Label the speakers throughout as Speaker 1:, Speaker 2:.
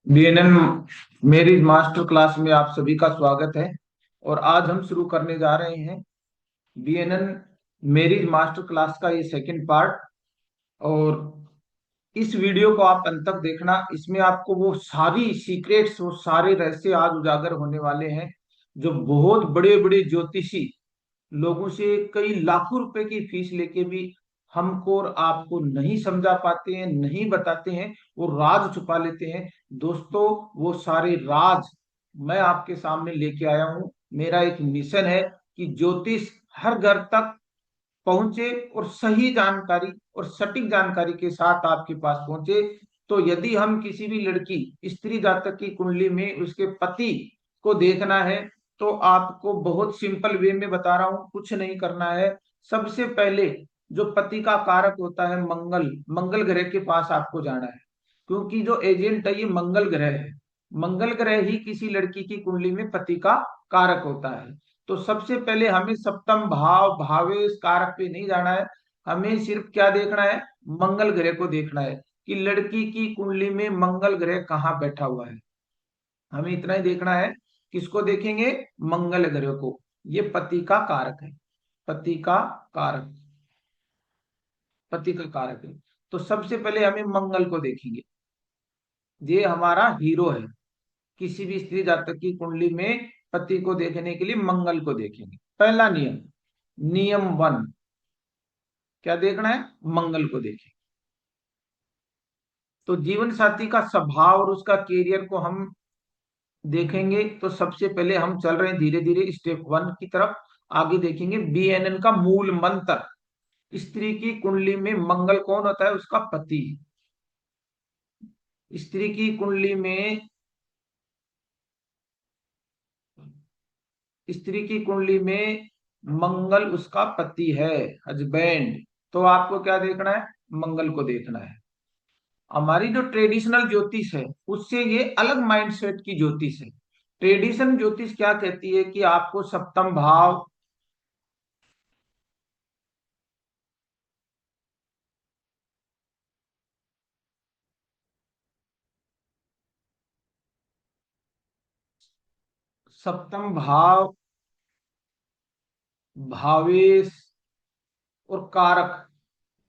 Speaker 1: BNN marriage master class में आप सभी का स्वागत है। और आज हम शुरू करने जा रहे हैं बीएनएन मेरिज मास्टर क्लास का ये सेकंड पार्ट। और इस वीडियो को आप अंत तक देखना, इसमें आपको वो सारी सीक्रेट्स, वो सारे रहस्य आज उजागर होने वाले हैं जो बहुत बड़े बड़े ज्योतिषी लोगों से कई लाखों रुपए की फीस लेके भी हमको और आपको नहीं समझा पाते हैं, नहीं बताते हैं, वो राज छुपा लेते हैं। दोस्तों, वो सारे राज मैं आपके सामने लेके आया हूं। मेरा एक मिशन है कि ज्योतिष हर घर तक पहुंचे और सही जानकारी और सटीक जानकारी के साथ आपके पास पहुंचे। तो यदि हम किसी भी लड़की, स्त्री जातक की कुंडली में उसके पति को देखना है, तो आपको बहुत सिंपल वे में बता रहा हूं, कुछ नहीं करना है। सबसे पहले जो पति का कारक होता है मंगल, मंगल ग्रह के पास आपको जाना है, क्योंकि जो एजेंट है ये मंगल ग्रह है। मंगल ग्रह ही किसी लड़की की कुंडली में पति का कारक होता है। तो सबसे पहले हमें सप्तम भाव भावेश कारक पे नहीं जाना है, हमें सिर्फ क्या देखना है, मंगल ग्रह को देखना है कि लड़की की कुंडली में मंगल ग्रह कहाँ बैठा हुआ है। हमें इतना ही देखना है। किसको देखेंगे? मंगल ग्रह को। ये पति का कारक है, पति का कारक, पति का कारक है। तो सबसे पहले हमें मंगल को देखेंगे, ये हमारा हीरो है। किसी भी स्त्री जातक की कुंडली में पति को देखने के लिए मंगल को देखेंगे। पहला नियम, नियम वन, क्या देखना है? मंगल को देखें। तो जीवन साथी का स्वभाव और उसका कैरियर को हम देखेंगे। तो सबसे पहले हम चल रहे हैं धीरे धीरे स्टेप वन की तरफ। आगे देखेंगे बीएनएन का मूल मंत्र। स्त्री की कुंडली में मंगल कौन होता है? उसका पति। स्त्री की कुंडली में, स्त्री की कुंडली में मंगल उसका पति है, हस्बैंड। तो आपको क्या देखना है? मंगल को देखना है। हमारी जो ट्रेडिशनल ज्योतिष है उससे ये अलग माइंडसेट की ज्योतिष है। ट्रेडिशन ज्योतिष क्या कहती है कि आपको सप्तम भाव, सप्तम भाव, भावेश और कारक,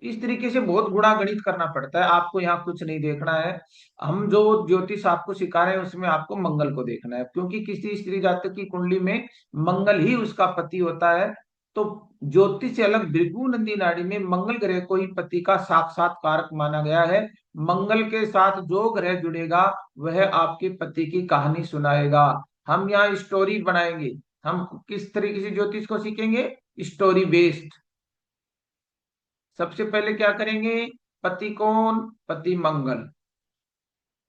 Speaker 1: इस तरीके से बहुत गुणा गणित करना पड़ता है। आपको यहाँ कुछ नहीं देखना है। हम जो ज्योतिष आपको सिखा रहे हैं उसमें आपको मंगल को देखना है, क्योंकि किसी स्त्री जातक की कुंडली में मंगल ही उसका पति होता है। तो ज्योतिष से अलग भृगु नंदी नाड़ी में मंगल ग्रह को ही पति का साक्षात कारक माना गया है। मंगल के साथ जो ग्रह जुड़ेगा वह आपके पति की कहानी सुनाएगा। हम यहाँ स्टोरी बनाएंगे। हम किस तरीके से ज्योतिष को सीखेंगे? Story based. सबसे पहले क्या करेंगे? पति कौन? पति मंगल,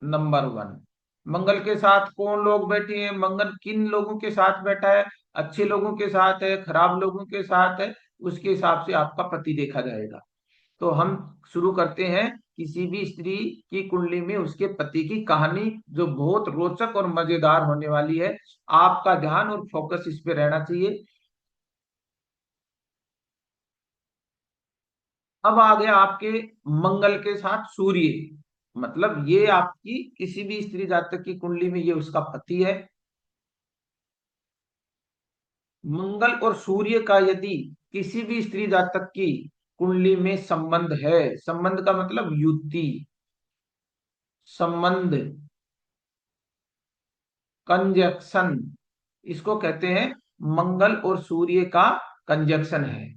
Speaker 1: नंबर वन। मंगल के साथ कौन लोग बैठे हैं? मंगल किन लोगों के साथ बैठा है? अच्छे लोगों के साथ है, खराब लोगों के साथ है, उसके हिसाब से आपका पति देखा जाएगा। तो हम शुरू करते हैं किसी भी स्त्री की कुंडली में उसके पति की कहानी, जो बहुत रोचक और मजेदार होने वाली है। आपका ध्यान और फोकस इस पे रहना चाहिए। अब आ गया आपके मंगल के साथ सूर्य, मतलब ये आपकी किसी भी स्त्री जातक की कुंडली में ये उसका पति है। मंगल और सूर्य का यदि किसी भी स्त्री जातक की कुंडली में संबंध है, संबंध का मतलब युति, संबंध, कंजक्शन, इसको कहते हैं। मंगल और सूर्य का कंजक्शन है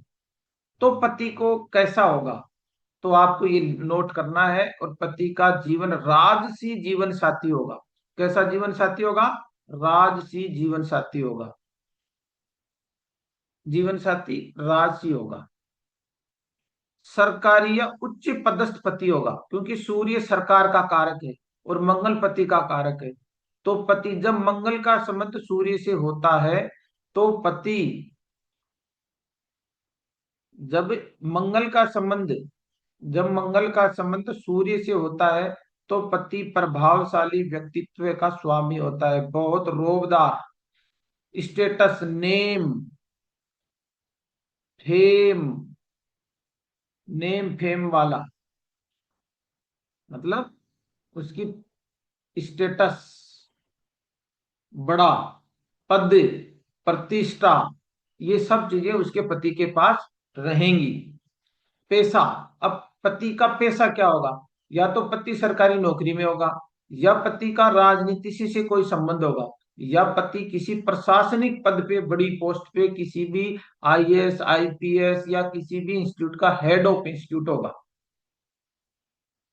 Speaker 1: तो पति को कैसा होगा? तो आपको ये नोट करना है। और पति का जीवन राजसी जीवन साथी होगा। कैसा जीवन साथी होगा? राजसी जीवन साथी होगा। जीवन साथी राजसी होगा। सरकारी या उच्च पदस्थ पति होगा, क्योंकि सूर्य सरकार का कारक है और मंगल पति का कारक है। तो पति, जब मंगल का संबंध सूर्य से होता है तो पति, जब मंगल का संबंध, जब मंगल का संबंध सूर्य से होता है तो पति प्रभावशाली व्यक्तित्व का स्वामी होता है, बहुत रोबदार, status, name, fame, name fame वाला, मतलब उसकी स्टेटस, बड़ा पद, प्रतिष्ठा, ये सब चीजें उसके पति के पास रहेंगी। पेशा, अब पति का पेशा क्या होगा? या तो पति सरकारी नौकरी में होगा, या पति का राजनीति से कोई संबंध होगा, या पति किसी प्रशासनिक पद पे, बड़ी पोस्ट पे, किसी भी आईएएस आईपीएस या किसी भी इंस्टीट्यूट का हेड ऑफ इंस्टीट्यूट होगा।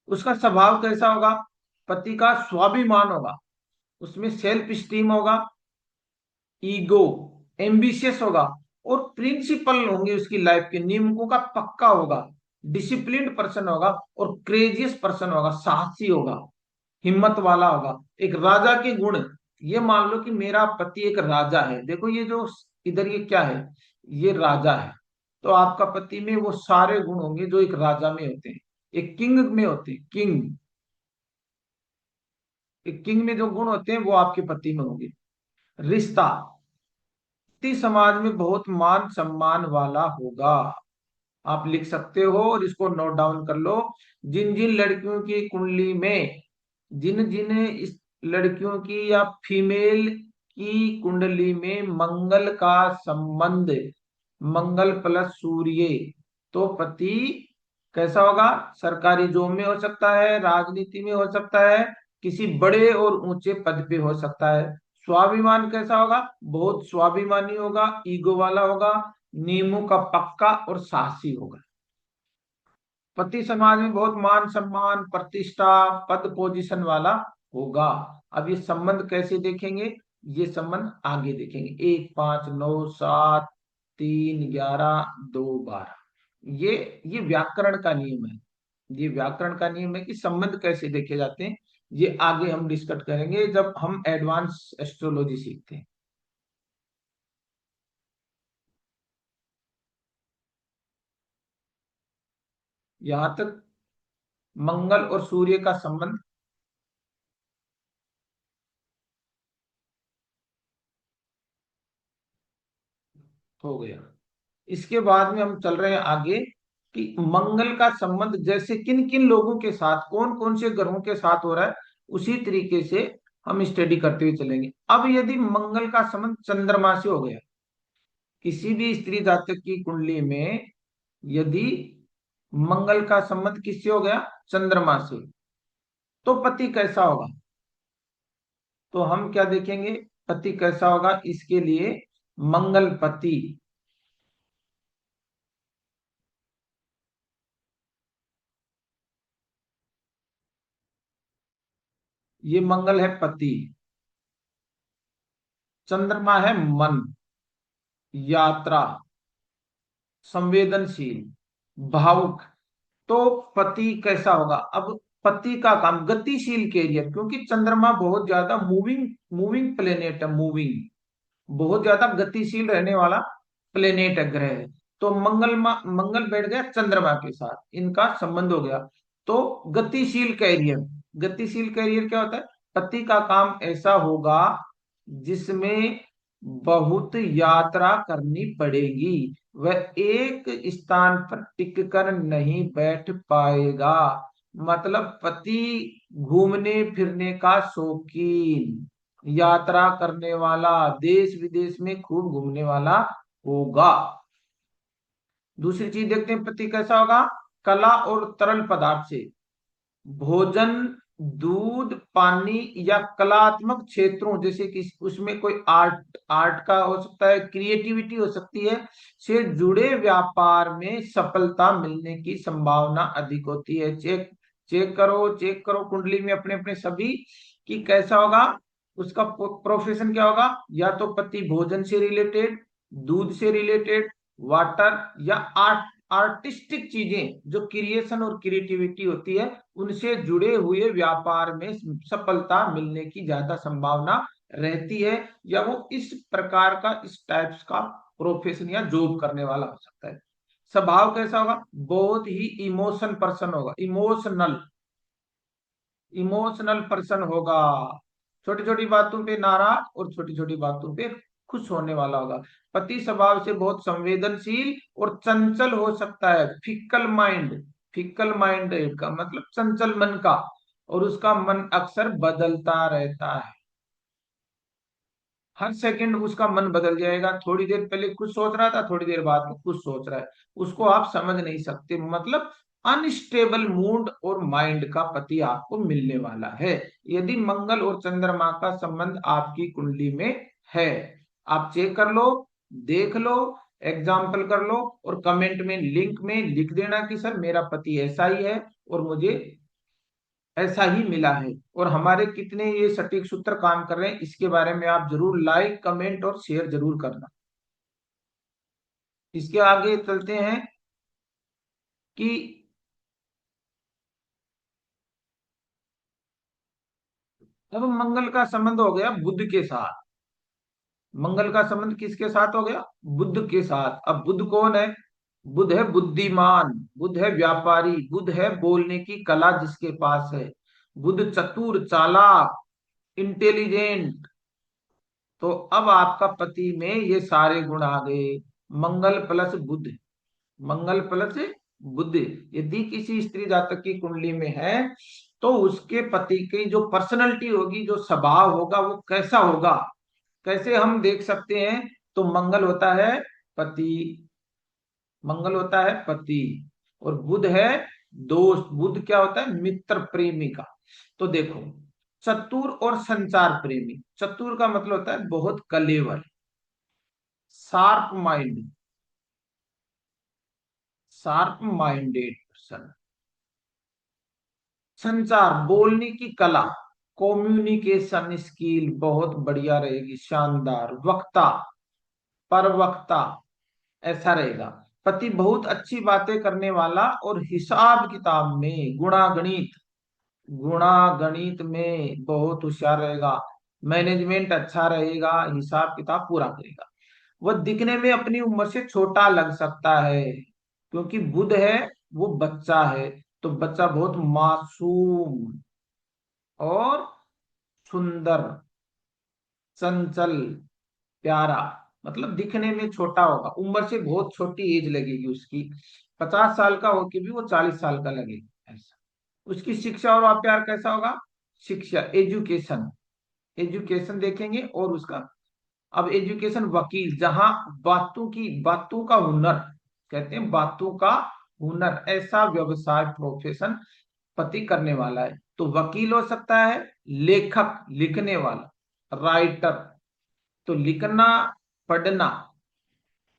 Speaker 1: उसका स्वभाव कैसा होगा? पति का स्वाभिमान होगा, उसमें सेल्फ स्टीम होगा, ईगो, एम्बिशियस होगा, और प्रिंसिपल होंगे उसकी लाइफ के, नियमों का पक्का होगा, डिसिप्लिन्ड पर्सन होगा, और क्रेजियस पर्सन होगा, साहसी होगा, हिम्मत वाला होगा, एक राजा के गुण। ये मान लो कि मेरा पति एक राजा है, देखो ये जो इधर ये क्या है, ये राजा है, तो आपका पति में वो सारे गुण होंगे जो एक राजा में होते हैं, एक किंग में होते हैं, किंग, एक किंग में जो गुण होते हैं वो आपके पति में होंगे। रिश्ता, पति समाज में बहुत मान सम्मान वाला होगा। आप लिख सकते हो और इसको नोट डाउन कर लो। जिन जिन लड़कियों की कुंडली में, जिन जिन इस लड़कियों की या फीमेल की कुंडली में मंगल का संबंध, मंगल प्लस सूर्य, तो पति कैसा होगा? सरकारी जॉब में हो सकता है, राजनीति में हो सकता है, किसी बड़े और ऊंचे पद पे हो सकता है। स्वाभिमान कैसा होगा? बहुत स्वाभिमानी होगा, ईगो वाला होगा, नियमों का पक्का और साहसी होगा। पति समाज में बहुत मान सम्मान, प्रतिष्ठा, पद पोजीशन वाला होगा। अब ये संबंध कैसे देखेंगे? ये संबंध आगे देखेंगे। 1 5 9 7 3 11 2 12, ये व्याकरण का नियम है। ये व्याकरण का नियम है कि संबंध कैसे देखे जाते हैं। ये आगे हम डिस्कस करेंगे जब हम एडवांस एस्ट्रोलॉजी सीखते हैं। यहां तक मंगल और सूर्य का संबंध हो गया। इसके बाद में हम चल रहे हैं आगे कि मंगल का संबंध जैसे किन किन लोगों के साथ, कौन कौन से ग्रहों के साथ हो रहा है, उसी तरीके से हम स्टडी करते हुए चलेंगे। अब यदि मंगल का संबंध चंद्रमा से हो गया, किसी भी स्त्री जातक की कुंडली में यदि मंगल का संबंध किससे हो गया? चंद्रमा से, तो पति कैसा होगा? तो हम क्या देखेंगे? पति कैसा होगा इसके लिए, मंगल पति, ये मंगल है पति, चंद्रमा है मन, यात्रा, संवेदनशील, भावुक। तो पति कैसा होगा? अब पति का काम गतिशील कैरियर, क्योंकि चंद्रमा बहुत ज्यादा मूविंग मूविंग प्लेनेट है, मूविंग, बहुत ज्यादा गतिशील रहने वाला प्लेनेट है, ग्रह है। तो मंगल बैठ गया चंद्रमा के साथ, इनका संबंध हो गया। तो गतिशील कैरियर, गतिशील कैरियर क्या होता है? पति का काम ऐसा होगा जिसमें बहुत यात्रा करनी पड़ेगी, वह एक स्थान पर टिक कर नहीं बैठ पाएगा। मतलब पति घूमने फिरने का शौकीन, यात्रा करने वाला, देश विदेश में खूब घूमने वाला होगा। दूसरी चीज देखते हैं, पति कैसा होगा? कला और तरल पदार्थ से, भोजन, दूध, पानी या कलात्मक क्षेत्रों, जैसे कि उसमें कोई आर्ट आर्ट का हो सकता है, क्रिएटिविटी हो सकती है, से जुड़े व्यापार में सफलता मिलने की संभावना अधिक होती है। चेक चेक करो कुंडली में अपने अपने सभी कि कैसा होगा, उसका प्रोफेशन क्या होगा। या तो पति भोजन से रिलेटेड, दूध से रिलेटेड, वाटर या आर्ट, आर्टिस्टिक चीजें जो क्रिएशन और क्रिएटिविटी होती है, उनसे जुड़े हुए व्यापार में सफलता मिलने की ज्यादा संभावना रहती है। या वो इस प्रकार का, इस टाइप्स का प्रोफेशन या जॉब करने वाला हो सकता है। स्वभाव कैसा होगा? बहुत ही इमोशन पर्सन होगा, इमोशनल, इमोशनल पर्सन होगा, छोटी छोटी बातों पे नाराज और छोटी छोटी बातों पे खुश होने वाला होगा। पति स्वभाव से बहुत संवेदनशील और चंचल हो सकता है, फिक्कल माइंड। फिक्कल माइंड का मतलब चंचल मन का, और उसका मन अक्सर बदलता रहता है। हर सेकंड उसका मन बदल जाएगा, थोड़ी देर पहले कुछ सोच रहा था, थोड़ी देर बाद में कुछ सोच रहा है। उसको आप समझ नहीं सकते, मतलब अनस्टेबल मूड और माइंड का पति आपको मिलने वाला है, यदि मंगल और चंद्रमा का संबंध आपकी कुंडली में है। आप चेक कर लो, देख लो, एग्जाम्पल कर लो, और कमेंट में लिंक में लिख देना कि सर मेरा पति ऐसा ही है और मुझे ऐसा ही मिला है, और हमारे कितने ये सटीक सूत्र काम कर रहे हैं इसके बारे में आप जरूर लाइक कमेंट और शेयर जरूर करना। इसके आगे चलते हैं कि अब मंगल का संबंध हो गया बुध के साथ। मंगल का संबंध किसके साथ हो गया? बुध के साथ। अब बुध कौन है? बुध है बुद्धिमान, बुध है व्यापारी, बुध है बोलने की कला जिसके पास है, बुध चतुर चालाक इंटेलिजेंट। तो अब आपका पति में ये सारे गुण आ गए, मंगल प्लस बुध। मंगल प्लस बुध यदि किसी स्त्री जातक की कुंडली में है, तो उसके पति की जो पर्सनैलिटी होगी, जो स्वभाव होगा, वो कैसा होगा, कैसे हम देख सकते हैं? तो मंगल होता है पति, मंगल होता है पति, और बुध है दोस्त। बुध क्या होता है? मित्र प्रेमी का। तो देखो, चतुर और संचार प्रेमी। चतुर का मतलब होता है बहुत कलेवर, sharp mind, sharp minded person. संचार बोलने की कला, कम्युनिकेशन स्किल बहुत बढ़िया रहेगी, शानदार। वक्ता, परवक्ता ऐसा रहेगा। पति बहुत अच्छी बातें करने वाला और हिसाब किताब में गुणागणित, गुणागणित में बहुत होशियार रहेगा। मैनेजमेंट अच्छा रहेगा, हिसाब किताब पूरा करेगा। वह दिखने में अपनी उम्र से छोटा लग सकता है, क्योंकि बुध है, वो बच्चा है। तो बच्चा बहुत मासूम और सुंदर, चंचल, प्यारा, मतलब दिखने में छोटा होगा, उम्र से बहुत छोटी एज लगेगी उसकी। 50 साल का होके भी वो 40 साल का लगेगा ऐसा। उसकी शिक्षा और प्यार कैसा होगा? शिक्षा, एजुकेशन, एजुकेशन देखेंगे। और उसका अब एजुकेशन, वकील, जहां बातों का हुनर, कहते हैं बातों का हुनर, ऐसा व्यवसाय प्रोफेशन पति करने वाला है। तो वकील हो सकता है, लेखक लिखने वाला, राइटर। तो लिखना, पढ़ना,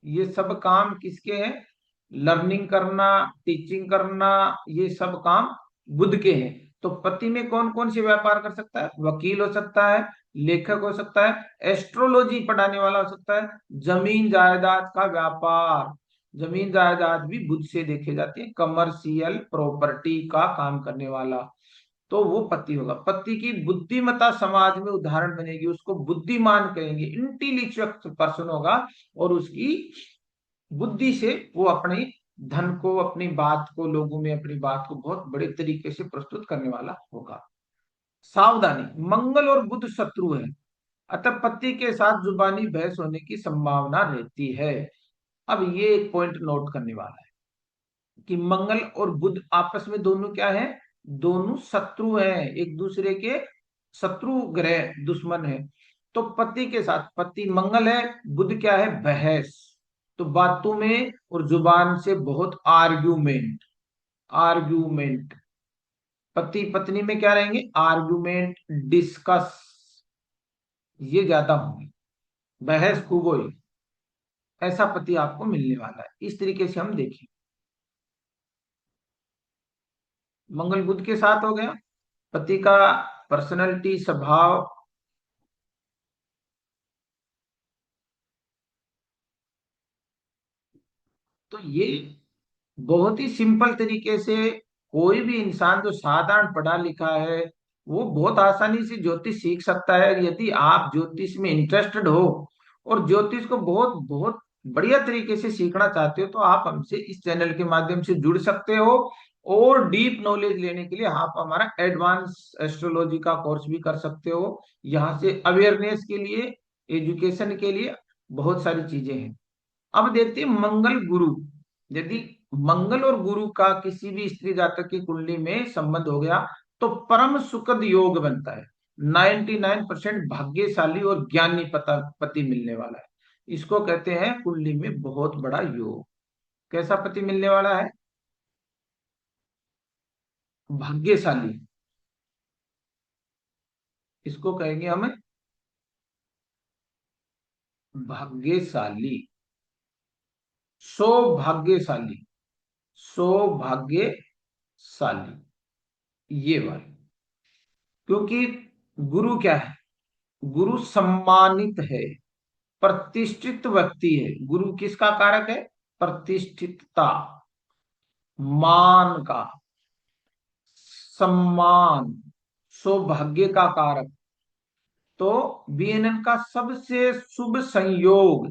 Speaker 1: ये सब काम किसके हैं? लर्निंग करना, टीचिंग करना, ये सब काम बुध के हैं। तो पति में कौन कौन से व्यापार कर सकता है? वकील हो सकता है, लेखक हो सकता है, एस्ट्रोलॉजी पढ़ाने वाला हो सकता है, जमीन जायदाद का व्यापार, जमीन जायदाद भी बुध से देखे जाते हैं, कमर्शियल प्रॉपर्टी का काम करने वाला, तो वो पति होगा। पति की बुद्धिमत्ता समाज में उदाहरण बनेगी, उसको बुद्धिमान कहेंगे, इंटेलिजेंट पर्सन होगा। और उसकी बुद्धि से वो अपने धन को, अपनी बात को, लोगों में अपनी बात को बहुत बड़े तरीके से प्रस्तुत करने वाला होगा। सावधानी, मंगल और बुध शत्रु है, अतः पति के साथ जुबानी बहस होने की संभावना रहती है। अब ये एक पॉइंट नोट करने वाला है कि मंगल और बुध आपस में दोनों क्या है? दोनों शत्रु हैं, एक दूसरे के शत्रु ग्रह, दुश्मन है। तो पति के साथ, पति मंगल है, बुध क्या है? बहस। तो बातों में और जुबान से बहुत आर्ग्यूमेंट, आर्ग्यूमेंट। पति पत्नी में क्या रहेंगे? आर्ग्यूमेंट, डिस्कस, ये ज्यादा होंगे, बहस खूब होगी। ऐसा पति आपको मिलने वाला है, इस तरीके से हम देखें। मंगल बुध के साथ हो गया। पति का पर्सनैलिटी, स्वभाव, तो ये बहुत ही सिंपल तरीके से कोई भी इंसान जो साधारण पढ़ा लिखा है, वो बहुत आसानी से ज्योतिष सीख सकता है, यदि आप ज्योतिष में इंटरेस्टेड हो और ज्योतिष को बहुत बहुत बढ़िया तरीके से सीखना चाहते हो, तो आप हमसे इस चैनल के माध्यम से जुड़ सकते हो। और डीप नॉलेज लेने के लिए आप हमारा एडवांस एस्ट्रोलॉजी का कोर्स भी कर सकते हो। यहाँ से अवेयरनेस के लिए, एजुकेशन के लिए बहुत सारी चीजें हैं। अब देखते हैं मंगल गुरु। यदि मंगल और गुरु का किसी भी स्त्री जातक की कुंडली में संबंध हो गया तो परम सुखद योग बनता है। 99% भाग्यशाली और ज्ञानी पति मिलने वाला है। इसको कहते हैं कुंडली में बहुत बड़ा योग। कैसा पति मिलने वाला है? भाग्यशाली। इसको कहेंगे हम भाग्यशाली, सौभाग्यशाली, सौभाग्यशाली, ये वाली। क्योंकि गुरु क्या है? गुरु सम्मानित है, प्रतिष्ठित व्यक्ति है। गुरु किसका कारक है? प्रतिष्ठितता, मान का, सम्मान, सौभाग्य का कारक। तो बीएनएन का सबसे शुभ संयोग,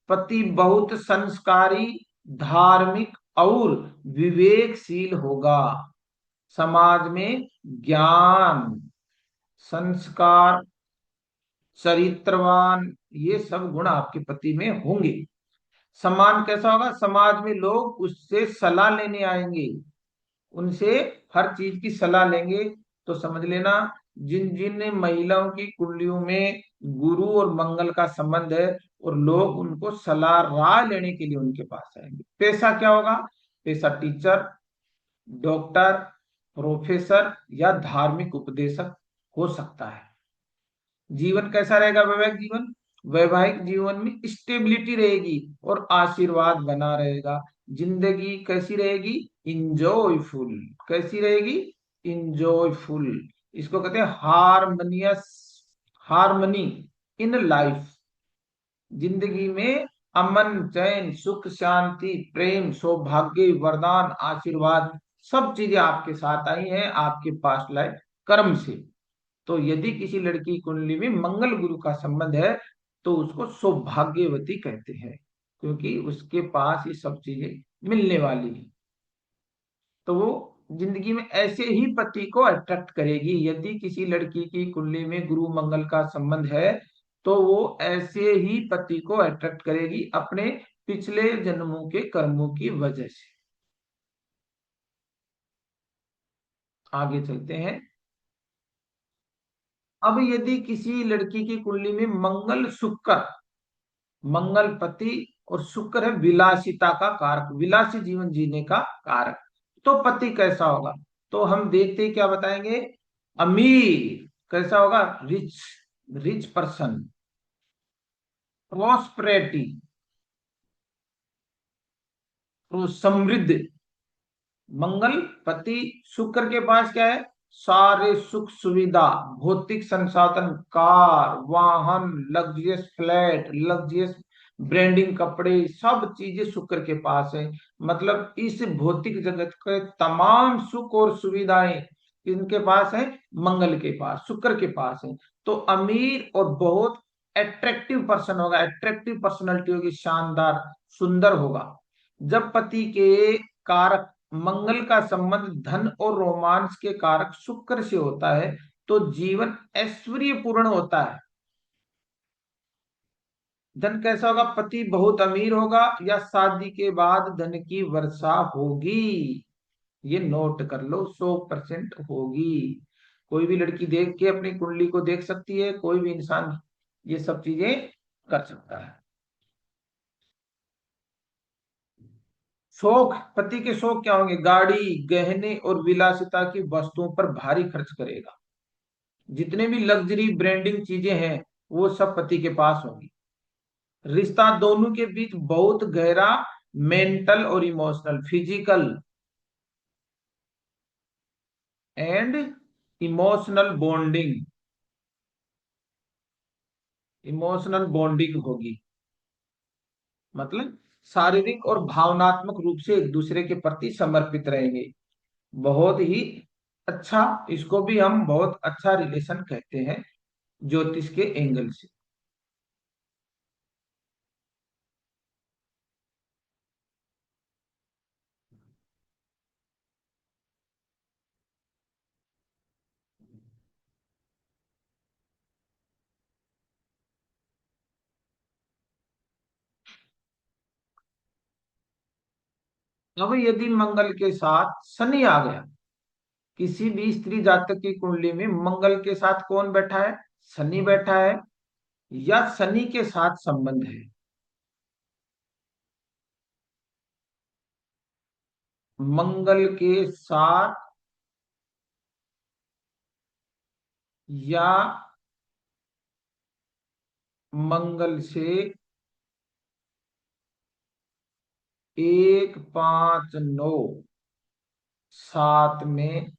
Speaker 1: पति बहुत संस्कारी, धार्मिक और विवेकशील होगा। समाज में ज्ञान, संस्कार, चरित्रवान, ये सब गुण आपके पति में होंगे। सम्मान कैसा होगा? समाज में लोग उससे सलाह लेने आएंगे, उनसे हर चीज की सलाह लेंगे। तो समझ लेना, जिन जिन महिलाओं की कुंडलियों में गुरु और मंगल का संबंध है और लोग उनको सलाह राय लेने के लिए उनके पास आएंगे। पैसा क्या होगा? पैसा टीचर, डॉक्टर, प्रोफेसर या धार्मिक उपदेशक हो सकता है। जीवन कैसा रहेगा? वैवाहिक जीवन, वैवाहिक जीवन में स्टेबिलिटी रहेगी और आशीर्वाद बना रहेगा। जिंदगी कैसी रहेगी? इंजॉयफुल। कैसी रहेगी? इंजॉयफुल। इसको कहते हैं हारमोनियस, हार्मनी इन लाइफ। जिंदगी में अमन, चैन, सुख, शांति, प्रेम, सौभाग्य, वरदान, आशीर्वाद, सब चीजें आपके साथ आई हैं आपके पास्ट लाइफ कर्म से। तो यदि किसी लड़की की कुंडली में मंगल गुरु का संबंध है तो उसको सौभाग्यवती कहते हैं, क्योंकि उसके पास ये सब चीजें मिलने वाली है। तो वो जिंदगी में ऐसे ही पति को अट्रैक्ट करेगी। यदि किसी लड़की की कुंडली में गुरु मंगल का संबंध है तो वो ऐसे ही पति को अट्रैक्ट करेगी अपने पिछले जन्मों के कर्मों की वजह से। आगे चलते हैं। अब यदि किसी लड़की की कुंडली में मंगल शुक्र, मंगल पति और शुक्र है विलासिता का कारक, विलासी जीवन जीने का कारक, तो पति कैसा होगा? तो हम देखते ही क्या बताएंगे? अमीर। कैसा होगा? रिच, रिच पर्सन, प्रॉस्पेरिटी, समृद्ध। मंगल पति शुक्र के पास क्या है? सारे सुख सुविधा, भौतिक संसाधन, कार, वाहन, लग्जरियस फ्लैट, लग्जरियस ब्रांडिंग कपड़े, सब चीजें शुक्र के पास है। मतलब इस भौतिक जगत के तमाम सुख और सुविधाएं इनके पास है, मंगल के पास, शुक्र के पास है। तो अमीर और बहुत अट्रैक्टिव पर्सन होगा, अट्रैक्टिव पर्सनैलिटी होगी, शानदार, सुंदर होगा। जब पति के कारक मंगल का संबंध धन और रोमांस के कारक शुक्र से होता है तो जीवन ऐश्वर्यपूर्ण होता है। धन कैसा होगा? पति बहुत अमीर होगा या शादी के बाद धन की वर्षा होगी। ये नोट कर लो, 100% होगी। कोई भी लड़की देख के अपनी कुंडली को देख सकती है, कोई भी इंसान ये सब चीजें कर सकता है। शौक, पति के शौक क्या होंगे? गाड़ी, गहने और विलासिता की वस्तुओं पर भारी खर्च करेगा। जितने भी लग्जरी ब्रांडिंग चीजें हैं वो सब पति के पास होंगी। रिश्ता दोनों के बीच बहुत गहरा, मेंटल और emotional, physical and emotional bonding, emotional bonding होगी। मतलब शारीरिक और भावनात्मक रूप से एक दूसरे के प्रति समर्पित रहेंगे। बहुत ही अच्छा, इसको भी हम बहुत अच्छा रिलेशन कहते हैं ज्योतिष के एंगल से। अब यदि मंगल के साथ शनि आ गया, किसी भी स्त्री जातक की कुंडली में मंगल के साथ कौन बैठा है? शनि बैठा है, या शनि के साथ संबंध है, मंगल के साथ, या मंगल से 1 5 9 7 में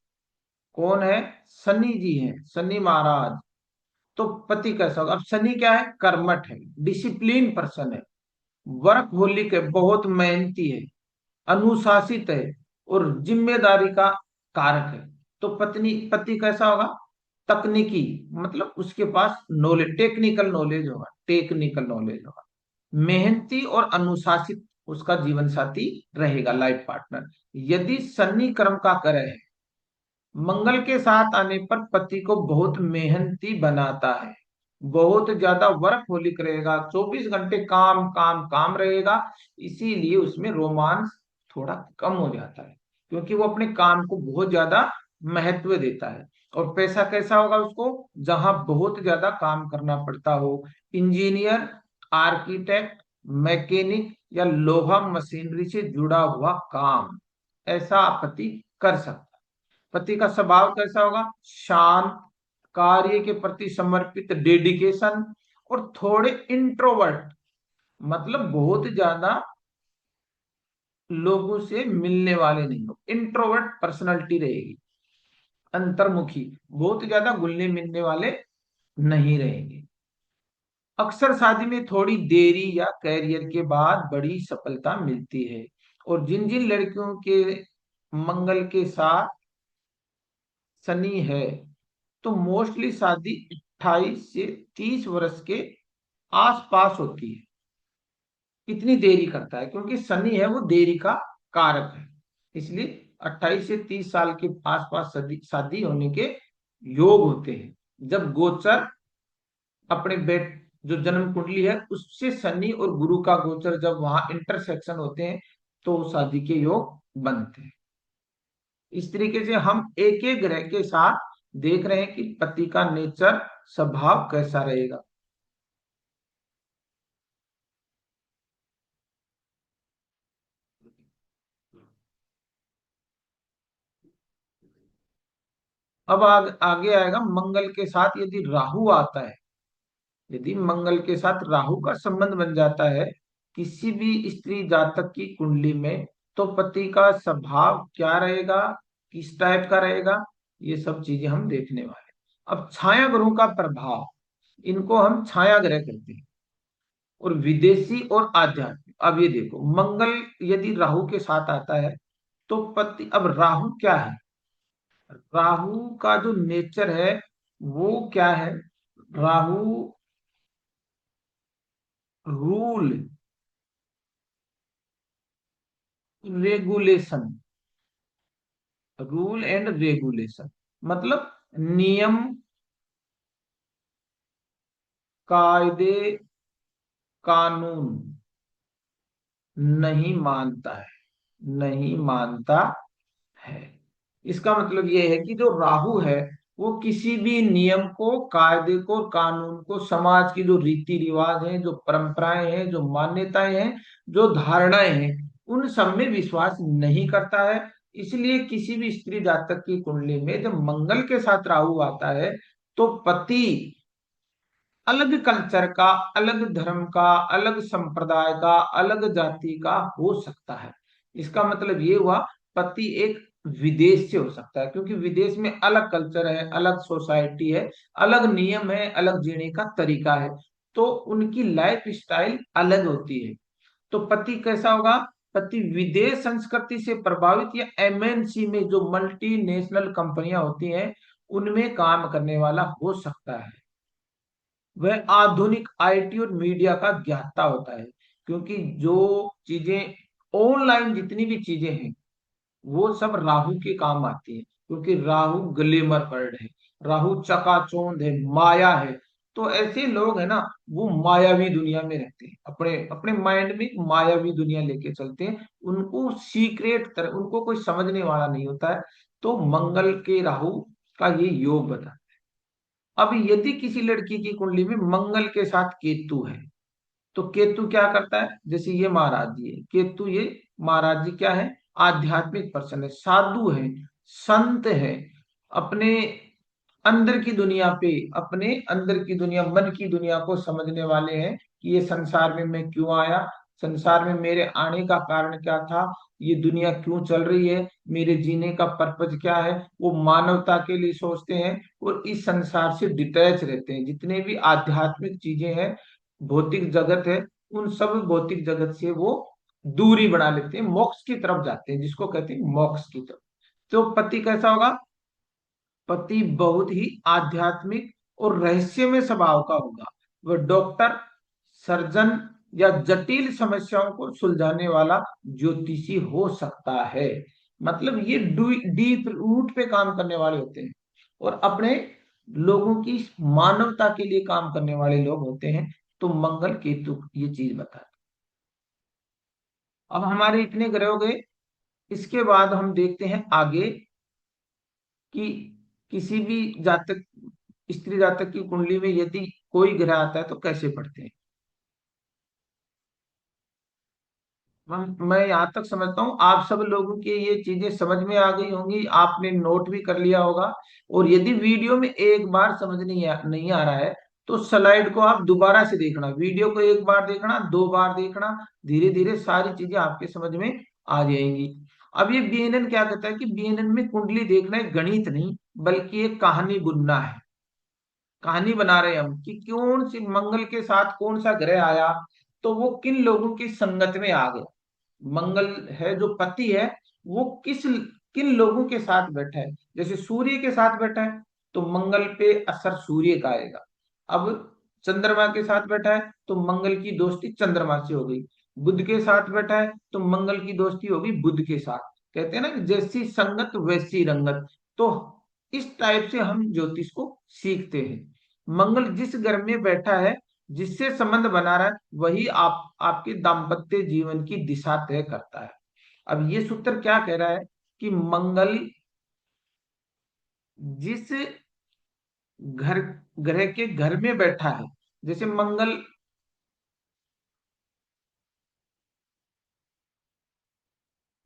Speaker 1: कौन है? शनि जी हैं, शनि महाराज। तो पति कैसा होगा? अब शनि क्या है? कर्मठ है, डिसिप्लिन पर्सन है, वर्कहोलिक है, बहुत मेहनती है, अनुशासित है, और जिम्मेदारी का कारक है। तो पति कैसा होगा? तकनीकी, मतलब उसके पास नॉलेज, टेक्निकल नॉलेज होगा, टेक्निकल नॉलेज होगा, मेहनती और अनुशासित उसका जीवन साथी रहेगा, लाइफ पार्टनर। यदि शनि कर्म का ग्रह है, मंगल के साथ आने पर पति को बहुत मेहनती बनाता है, बहुत ज्यादा वर्कहोलिक रहेगा, 24 घंटे काम काम काम रहेगा। इसीलिए उसमें रोमांस थोड़ा कम हो जाता है, क्योंकि वो अपने काम को बहुत ज्यादा महत्व देता है। और पैसा कैसा होगा उसको? जहां बहुत ज्यादा काम करना पड़ता हो, इंजीनियर, आर्किटेक्ट, मैकेनिक, या लोहा मशीनरी से जुड़ा हुआ काम, ऐसा पति कर सकता है। पति का स्वभाव कैसा होगा? शांत, कार्य के प्रति समर्पित, डेडिकेशन, और थोड़े इंट्रोवर्ट, मतलब बहुत ज्यादा लोगों से मिलने वाले नहीं हो, इंट्रोवर्ट पर्सनालिटी रहेगी, अंतर्मुखी, बहुत ज्यादा घुलने मिलने वाले नहीं रहेंगे। अक्सर शादी में थोड़ी देरी या कैरियर के बाद बड़ी सफलता मिलती है। और जिन जिन लड़कियों के मंगल के साथ शनि है, तो मोस्टली शादी 28 से 30 वर्ष के आसपास होती है। इतनी देरी करता है क्योंकि शनि है वो देरी का कारक है, इसलिए 28 से 30 साल के आसपास शादी शादी होने के योग होते हैं। जब गोचर अपने बेट, जो जन्म कुंडली है उससे शनि और गुरु का गोचर जब वहां इंटरसेक्शन होते हैं, तो शादी के योग बनते हैं। इस तरीके से हम एक एक ग्रह के साथ देख रहे हैं कि पति का नेचर, स्वभाव कैसा रहेगा। अब आगे आएगा मंगल के साथ यदि राहु आता है। यदि मंगल के साथ राहु का संबंध बन जाता है किसी भी स्त्री जातक की कुंडली में, तो पति का स्वभाव क्या रहेगा, किस टाइप का रहेगा, ये सब चीजें हम देखने वाले हैं। अब छाया ग्रहों का प्रभाव, इनको हम छाया ग्रह कहते हैं, और विदेशी और आध्यात्मिक। अब ये देखो, मंगल यदि राहु के साथ आता है तो पति, अब राहु क्या है? राहु का जो नेचर है वो क्या है? Rahu rule, regulation, rule and regulation, मतलब नियम, कायदे, कानून नहीं मानता है, नहीं मानता है। इसका मतलब यह है कि जो राहु है वो किसी भी नियम को, कायदे को, कानून को, समाज की जो रीति रिवाज हैं, जो परंपराएं हैं, जो मान्यताएं हैं, जो धारणाएं हैं, उन सब में विश्वास नहीं करता है। इसलिए किसी भी स्त्री जातक की कुंडली में जब मंगल के साथ राहु आता है, तो पति अलग कल्चर का, अलग धर्म का, अलग संप्रदाय का, अलग जाति का हो सकता है। इसका मतलब ये हुआ, पति एक विदेश से हो सकता है, क्योंकि विदेश में अलग कल्चर है, अलग सोसाइटी है, अलग नियम है, अलग जीने का तरीका है, तो उनकी लाइफ स्टाइल अलग होती है। तो पति कैसा होगा? पति विदेश संस्कृति से प्रभावित, या एमएनसी में जो मल्टीनेशनल कंपनियां होती हैं उनमें काम करने वाला हो सकता है। वह आधुनिक आईटी और मीडिया का ज्ञाता होता है, क्योंकि जो चीजें ऑनलाइन, जितनी भी चीजें हैं वो सब राहु के काम आती है, क्योंकि राहु ग्लैमर वर्ड है, राहु चकाचौंध है, माया है। तो ऐसे लोग है ना, वो मायावी दुनिया में रहते हैं, अपने अपने माइंड में एक मायावी दुनिया लेके चलते हैं। उनको सीक्रेट तरह, उनको कोई समझने वाला नहीं होता है। तो मंगल के राहु का ये योग बता। अब यदि किसी लड़की की कुंडली में मंगल के साथ केतु है, तो केतु क्या करता है, जैसे ये महाराज जी है, केतु ये महाराज जी क्या है, आध्यात्मिक पर्सन है, साधु है, संत है, अपने अंदर की दुनिया पे, अपने अंदर की दुनिया, मन की दुनिया को समझने वाले हैं कि ये संसार में मैं क्यों आया, संसार में मेरे आने का कारण क्या था, ये दुनिया क्यों चल रही है, मेरे जीने का पर्पज क्या है। वो मानवता के लिए सोचते हैं और इस संसार से डिटैच रहते हैं। जितने भी आध्यात्मिक चीजें हैं, भौतिक जगत है, उन सब भौतिक जगत से वो दूरी बना लेते हैं, मोक्ष की तरफ जाते हैं, जिसको कहते हैं मोक्ष की तरफ। तो पति कैसा होगा, पति बहुत ही आध्यात्मिक और रहस्यमय स्वभाव का होगा। वह डॉक्टर, सर्जन या जटिल समस्याओं को सुलझाने वाला ज्योतिषी हो सकता है। मतलब ये डीप रूट पे काम करने वाले होते हैं और अपने लोगों की मानवता के लिए काम करने वाले लोग होते हैं। तो मंगल केतु ये चीज बताते हैं। अब हमारे इतने ग्रह हो गए। इसके बाद हम देखते हैं आगे कि किसी भी जातक, स्त्री जातक की कुंडली में यदि कोई ग्रह आता है तो कैसे पढ़ते हैं। मैं यहाँ तक समझता हूँ आप सब लोगों की ये चीजें समझ में आ गई होंगी, आपने नोट भी कर लिया होगा। और यदि वीडियो में एक बार समझ नहीं आ रहा है, तो स्लाइड को आप दोबारा से देखना, वीडियो को एक बार देखना, दो बार देखना, धीरे धीरे सारी चीजें आपके समझ में आ जाएंगी। अब ये बीएनएन क्या कहता है कि बीएनएन में कुंडली देखना एक गणित नहीं, बल्कि एक कहानी बुनना है। कहानी बना रहे हैं हम कि कौन सी मंगल के साथ कौन सा ग्रह आया, तो वो किन लोगों की संगत में आ गया। मंगल है जो पति है, वो किन लोगों के साथ बैठा है। जैसे सूर्य के साथ बैठा है तो मंगल पे असर सूर्य का आएगा। अब चंद्रमा के साथ बैठा है तो मंगल की दोस्ती चंद्रमा से हो गई। बुध के साथ बैठा है तो मंगल की दोस्ती होगी बुध के साथ। कहते हैं ना कि जैसी संगत वैसी रंगत। तो इस टाइप से हम ज्योतिष को सीखते हैं। मंगल जिस घर में बैठा है, जिससे संबंध बना रहा है, वही आपके दाम्पत्य जीवन की दिशा तय करता है। अब ये सूत्र क्या कह रहा है कि मंगल जिस घर ग्रह के घर में बैठा है, जैसे मंगल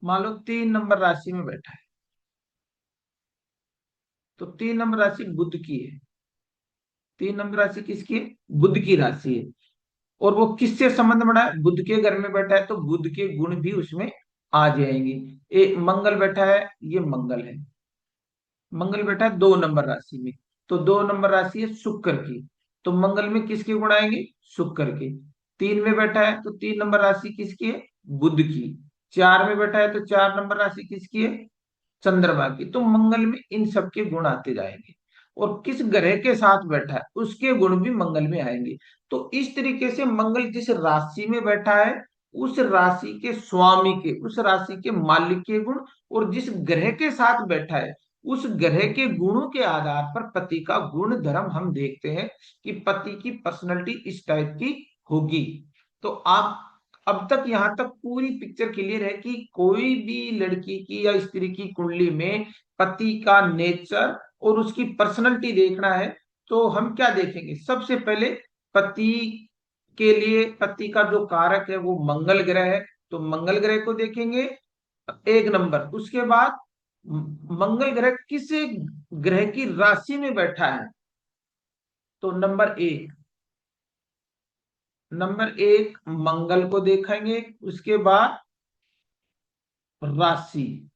Speaker 1: मान लो 3 नंबर राशि में बैठा है, तो 3 नंबर राशि बुध की है। 3 नंबर राशि किसकी है, बुध की राशि है। और वो किससे संबंध बना है, बुध के घर में बैठा है, तो बुध के गुण भी उसमें आ जाएंगे। मंगल बैठा है, ये मंगल है, मंगल बैठा है 2 नंबर राशि में, तो 2 नंबर राशि है शुक्र की, तो मंगल में किसके गुण आएंगे, शुक्र के। 3 में बैठा है तो 3 नंबर राशि किसकी है, बुध की। 4 में बैठा है तो 4 नंबर राशि किसकी है, चंद्रमा की। तो मंगल में इन सबके गुण आते जाएंगे। और किस ग्रह के साथ बैठा है उसके गुण भी मंगल में आएंगे। तो इस तरीके से मंगल जिस राशि में बैठा है, उस राशि के स्वामी के, उस राशि के मालिक के गुण, और जिस ग्रह के साथ बैठा है उस ग्रह के गुणों के आधार पर पति का गुण धर्म हम देखते हैं कि पति की पर्सनैलिटी इस टाइप की होगी। तो आप अब तक यहां तक पूरी पिक्चर क्लियर है कि कोई भी लड़की की या स्त्री की कुंडली में पति का नेचर और उसकी पर्सनैलिटी देखना है, तो हम क्या देखेंगे, सबसे पहले पति के लिए पति का जो कारक है वो मंगल ग्रह है, तो मंगल ग्रह को देखेंगे 1 नंबर। उसके बाद मंगल ग्रह किस ग्रह की राशि में बैठा है, तो नंबर 1 मंगल को देखेंगे। उसके बाद राशि,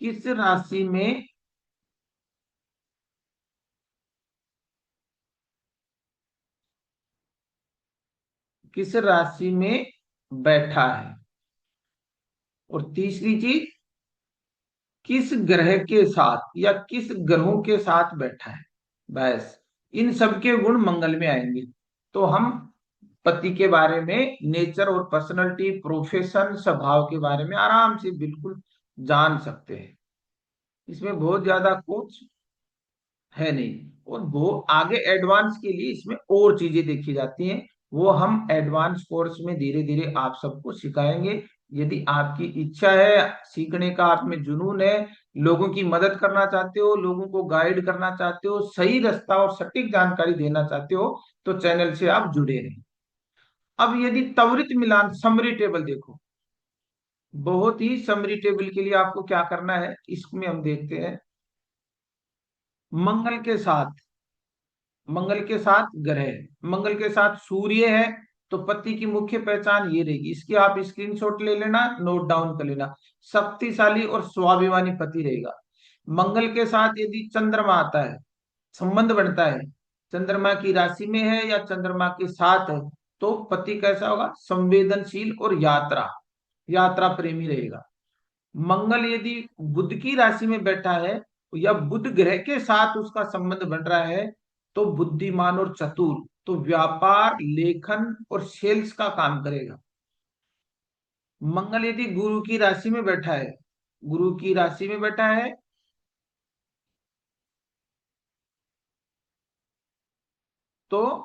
Speaker 1: किस राशि में, किस राशि में बैठा है। और तीसरी चीज, किस ग्रह के साथ या किस ग्रहों के साथ बैठा है। बस इन सब के गुण मंगल में आएंगे। तो हम पति के बारे में, नेचर और पर्सनालिटी, प्रोफेशन, स्वभाव के बारे में आराम से बिल्कुल जान सकते हैं। इसमें बहुत ज्यादा कुछ है नहीं। और वो आगे एडवांस के लिए इसमें और चीजें देखी जाती हैं। वो हम एडवांस कोर्स में धीरे धीरे आप सबको सिखाएंगे। यदि आपकी इच्छा है, सीखने का आप में जुनून है, लोगों की मदद करना चाहते हो, लोगों को गाइड करना चाहते हो, सही रास्ता और सटीक जानकारी देना चाहते हो, तो चैनल से आप जुड़े रहें। अब यदि त्वरित मिलान समरी टेबल देखो, बहुत ही समरी टेबल के लिए आपको क्या करना है, इसमें हम देखते हैं। मंगल के साथ, मंगल के साथ ग्रह, मंगल के साथ सूर्य है, तो पति की मुख्य पहचान ये रहेगी। इसकी आप स्क्रीनशॉट ले लेना, नोट डाउन कर लेना। शक्तिशाली और स्वाभिमानी पति रहेगा। मंगल के साथ यदि चंद्रमा आता है, संबंध बनता है, चंद्रमा की राशि में है या चंद्रमा के साथ है, तो पति कैसा होगा, संवेदनशील और यात्रा यात्रा प्रेमी रहेगा। मंगल यदि बुध की राशि में बैठा है या बुध ग्रह के साथ उसका संबंध बन रहा है, तो बुद्धिमान और चतुर, तो व्यापार, लेखन और सेल्स का काम करेगा। मंगल यदि गुरु की राशि में बैठा है, गुरु की राशि में बैठा है, तो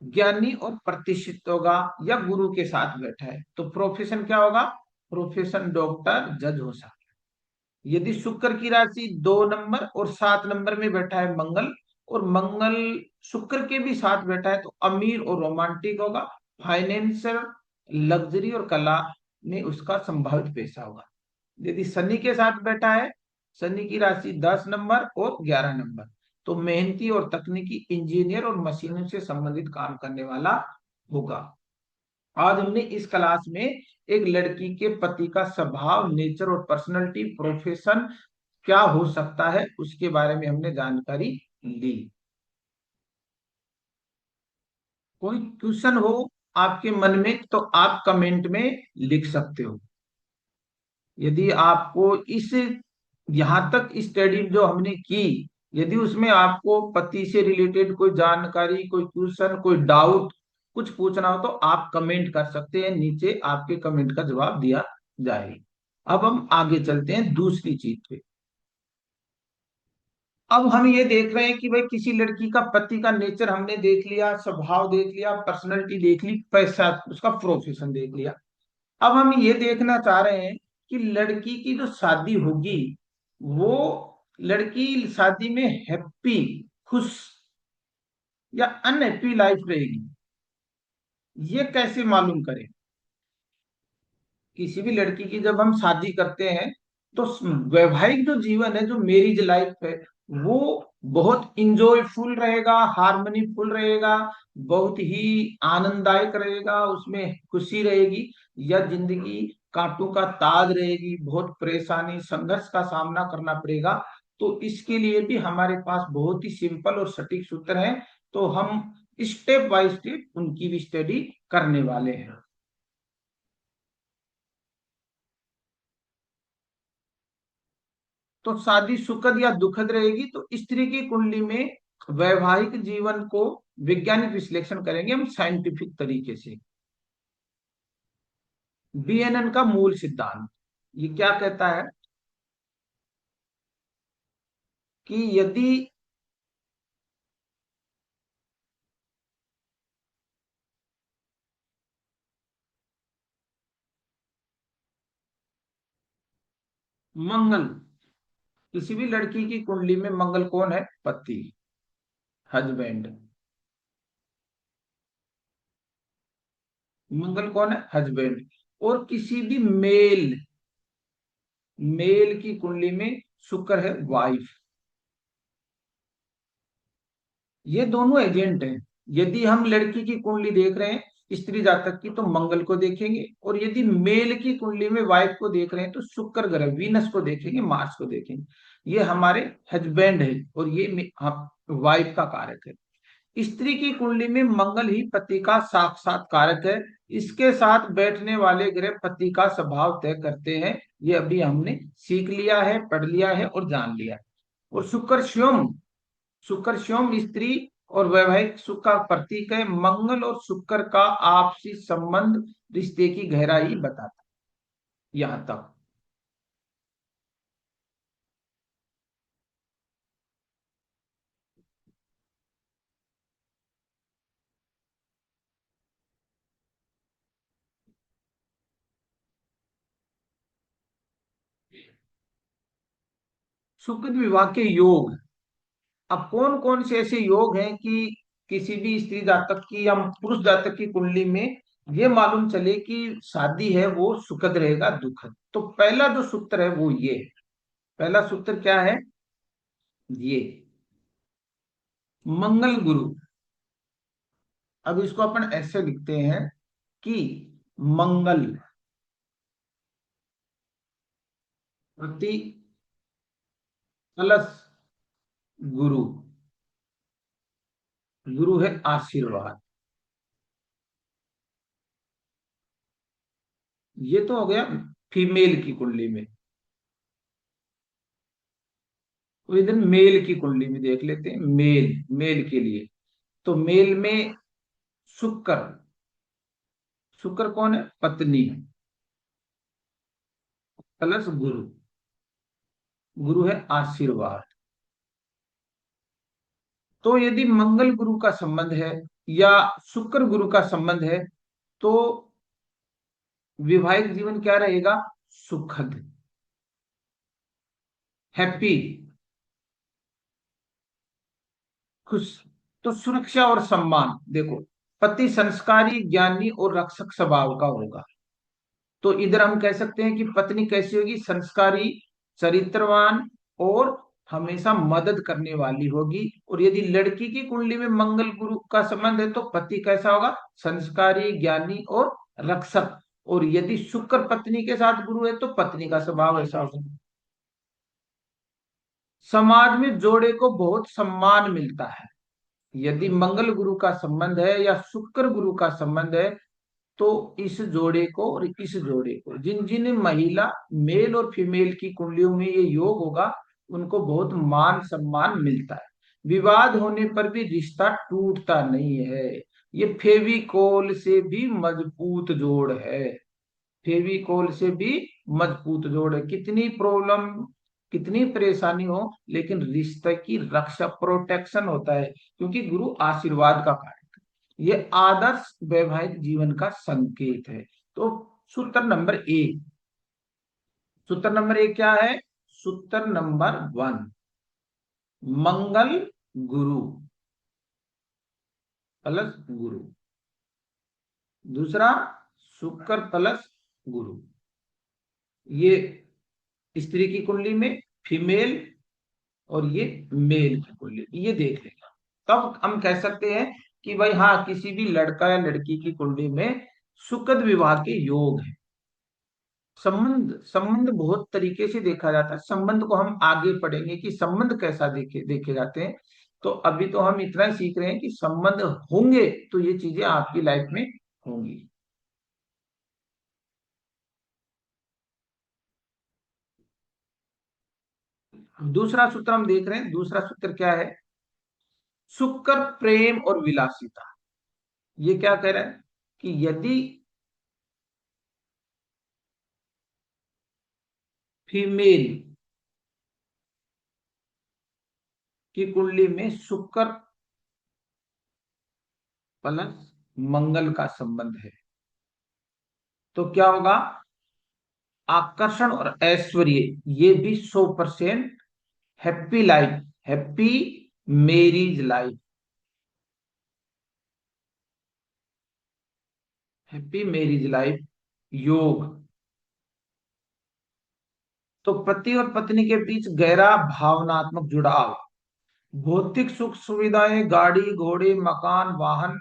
Speaker 1: ज्ञानी और प्रतिष्ठित होगा। या गुरु के साथ बैठा है तो प्रोफेशन क्या होगा, प्रोफेशन डॉक्टर, जज हो सकता है। यदि शुक्र की राशि 2 नंबर और 7 नंबर में बैठा है मंगल, और मंगल शुक्र के भी साथ बैठा है, तो अमीर और रोमांटिक होगा। फाइनेंशियल, लग्जरी और कला में उसका संभावित पैसा होगा। यदि शनि के साथ बैठा है, शनि की राशि 10 नंबर और 11 नंबर, तो मेहनती और तकनीकी इंजीनियर और मशीनों से संबंधित काम करने वाला होगा। आज हमने इस क्लास में एक लड़की के पति का स्वभाव, नेचर और पर्सनैलिटी, प्रोफेशन क्या हो सकता है, उसके बारे में हमने जानकारी ली। कोई क्वेश्चन हो आपके मन में तो आप कमेंट में लिख सकते हो। यदि आपको इस यहाँ तक स्टडी जो हमने की, यदि उसमें आपको पति से रिलेटेड कोई जानकारी, कोई क्वेश्चन, कोई डाउट, कुछ पूछना हो, तो आप कमेंट कर सकते हैं, नीचे आपके कमेंट का जवाब दिया जाएगा। अब हम आगे चलते हैं दूसरी चीज पे। अब हम ये देख रहे हैं कि भाई किसी लड़की का पति का नेचर हमने देख लिया, स्वभाव देख लिया, पर्सनैलिटी देख ली, पैसा, उसका प्रोफेशन देख लिया। अब हम ये देखना चाह रहे हैं कि लड़की की जो शादी होगी, वो लड़की शादी में हैप्पी, खुश या अनहैप्पी लाइफ रहेगी, ये कैसे मालूम करें। किसी भी लड़की की जब हम शादी करते हैं, तो वैवाहिक जो जीवन है, जो मैरिज लाइफ है, वो बहुत इंजॉयफुल रहेगा, हार्मनीफुल रहेगा, बहुत ही आनंददायक रहेगा, उसमें खुशी रहेगी, या जिंदगी कांटों का ताज रहेगी, बहुत परेशानी, संघर्ष का सामना करना पड़ेगा। तो इसके लिए भी हमारे पास बहुत ही सिंपल और सटीक सूत्र है, तो हम स्टेप बाय स्टेप उनकी भी स्टडी करने वाले हैं। तो शादी सुखद या दुखद रहेगी, तो स्त्री की कुंडली में वैवाहिक जीवन को वैज्ञानिक विश्लेषण करेंगे हम साइंटिफिक तरीके से। बीएनएन का मूल सिद्धांत ये क्या कहता है कि यदि मंगल, किसी भी लड़की की कुंडली में मंगल कौन है, पति, हस्बैंड, मंगल कौन है, हस्बैंड। और किसी भी मेल, मेल की कुंडली में शुक्र है, वाइफ। ये दोनों एजेंट हैं। यदि हम लड़की की कुंडली देख रहे हैं, स्त्री जातक की, तो मंगल को देखेंगे, और यदि मेल की कुंडली में वाइफ को देख रहे हैं, तो शुक्र ग्रह, वीनस को देखेंगे, मार्स को देखेंगे। ये हमारे हस्बैंड है और ये वाइफ का कारक है। स्त्री की कुंडली में मंगल ही पति का साक्षात कारक है। इसके साथ बैठने वाले ग्रह पति का स्वभाव तय करते हैं। ये अभी हमने सीख लिया है, पढ़ लिया है और जान लिया है। और शुक्र स्वयं, शुक्र स्वयं स्त्री और वैवाहिक सुख का प्रतीक है। मंगल और शुक्र का आपसी संबंध रिश्ते की गहराई बताता है। यहां तक सुकृत विवाह के योग। अब कौन कौन से ऐसे योग हैं कि किसी भी स्त्री जातक की या पुरुष जातक की कुंडली में ये मालूम चले कि शादी है वो सुखद रहेगा दुखद। तो पहला जो सूत्र है वो ये है। पहला सूत्र क्या है? ये मंगल गुरु। अब इसको अपन ऐसे लिखते हैं कि मंगल प्रति प्लस गुरु। गुरु है आशीर्वाद। ये तो हो गया फीमेल की कुंडली में। तो इधर मेल की कुंडली में देख लेते हैं। मेल मेल के लिए तो मेल में शुक्र। शुक्र कौन है? पत्नी प्लस गुरु। गुरु है आशीर्वाद। तो यदि मंगल गुरु का संबंध है या शुक्र गुरु का संबंध है तो वैवाहिक जीवन क्या रहेगा? सुखद, हैप्पी, खुश। तो सुरक्षा और सम्मान देखो, पति संस्कारी, ज्ञानी और रक्षक स्वभाव का होगा। तो इधर हम कह सकते हैं कि पत्नी कैसी होगी? संस्कारी, चरित्रवान और हमेशा मदद करने वाली होगी। और यदि लड़की की कुंडली में मंगल गुरु का संबंध है तो पति कैसा होगा? संस्कारी, ज्ञानी और रक्षक। और यदि शुक्र पत्नी के साथ गुरु है तो पत्नी का स्वभाव ऐसा होगा। समाज में जोड़े को बहुत सम्मान मिलता है। यदि मंगल गुरु का संबंध है या शुक्र गुरु का संबंध है तो इस जोड़े को और इस जोड़े को, जिन जिन महिला मेल और फीमेल की कुंडलियों में ये योग होगा उनको बहुत मान सम्मान मिलता है। विवाद होने पर भी रिश्ता टूटता नहीं है। ये फेविकोल से भी मजबूत जोड़ है। फेविकोल से भी मजबूत जोड़ है। कितनी प्रॉब्लम, कितनी परेशानी हो, लेकिन रिश्ते की रक्षा, प्रोटेक्शन होता है क्योंकि गुरु आशीर्वाद का कारक है। ये आदर्श वैवाहिक जीवन का संकेत है। तो सूत्र नंबर एक, सूत्र नंबर एक क्या है? सूत्र नंबर वन, मंगल गुरु प्लस गुरु। दूसरा, शुक्र प्लस गुरु। ये स्त्री की कुंडली में फीमेल और ये मेल की कुंडली, ये देख लेगा। तब हम कह सकते हैं कि भाई हाँ, किसी भी लड़का या लड़की की कुंडली में सुकृत विवाह के योग है। संबंध, संबंध बहुत तरीके से देखा जाता है। संबंध को हम आगे पढ़ेंगे कि संबंध कैसा देखे देखे जाते हैं। तो अभी तो हम इतना ही सीख रहे हैं कि संबंध होंगे तो ये चीजें आपकी लाइफ में होंगी। दूसरा सूत्र हम देख रहे हैं। दूसरा सूत्र क्या है? शुक्र प्रेम और विलासिता। ये क्या कह रहा है कि यदि फीमेल की कुंडली में शुक्र प्लस मंगल का संबंध है तो क्या होगा? आकर्षण और ऐश्वर्य, ये भी 100%। Happy life, happy marriage life, happy marriage life योग। तो पति और पत्नी के बीच गहरा भावनात्मक जुड़ाव, भौतिक सुख सुविधाएं, गाड़ी घोड़े मकान वाहन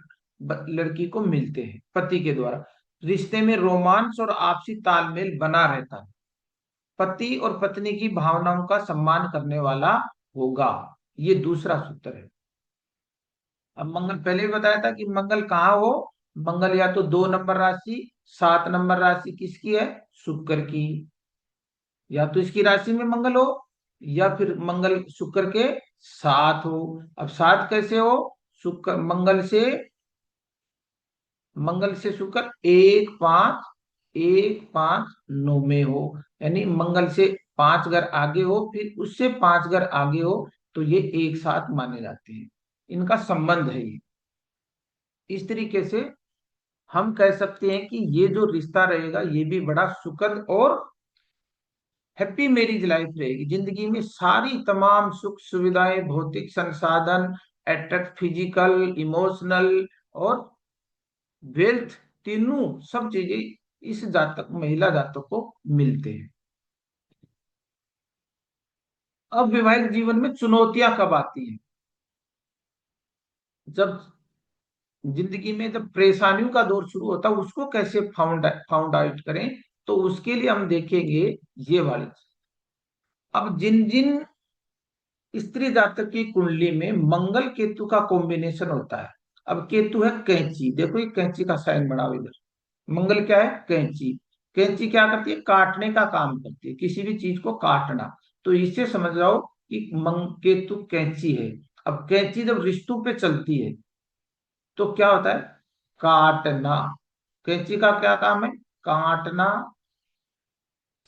Speaker 1: लड़की को मिलते हैं पति के द्वारा। रिश्ते में रोमांस और आपसी तालमेल बना रहता है। पति और पत्नी की भावनाओं का सम्मान करने वाला होगा। ये दूसरा सूत्र है। अब मंगल पहले भी बताया था कि मंगल कहाँ हो? मंगल या तो 2 नंबर राशि, 7 नंबर राशि किसकी है? शुक्र की। या तो इसकी राशि में मंगल हो या फिर मंगल शुक्र के साथ हो। अब साथ कैसे हो? शुक्र मंगल से, मंगल से शुक्र 1 5 1 5 9 में हो, यानी मंगल से 5 घर आगे हो फिर उससे 5 घर आगे हो तो ये एक साथ माने जाते हैं। इनका संबंध है ये। इस तरीके से हम कह सकते हैं कि ये जो रिश्ता रहेगा ये भी बड़ा सुखद और हैप्पी मैरिज लाइफ रहेगी। जिंदगी में सारी तमाम सुख सुविधाएं, भौतिक संसाधन, अट्रैक्ट, फिजिकल, इमोशनल और वेल्थ, तीनों सब चीजें इस जातक, महिला जातक को मिलते हैं। अब वैवाहिक जीवन में चुनौतियां कब आती हैं? जब जिंदगी में जब परेशानियों का दौर शुरू होता है, उसको कैसे फाउंड आउट करें, तो उसके लिए हम देखेंगे ये वाली चीज। अब जिन जिन स्त्री जातक की कुंडली में मंगल केतु का कॉम्बिनेशन होता है, अब केतु है कैंची, देखो ये कैंची का साइन बनाओ इधर। मंगल क्या है? कैंची। कैंची क्या करती है? काटने का काम करती है, किसी भी चीज को काटना। तो इससे समझ जाओ कि केतु कैंची है। अब कैंची जब रिश्तों पे चलती है तो क्या होता है? काटना। कैंची का क्या काम है? काटना,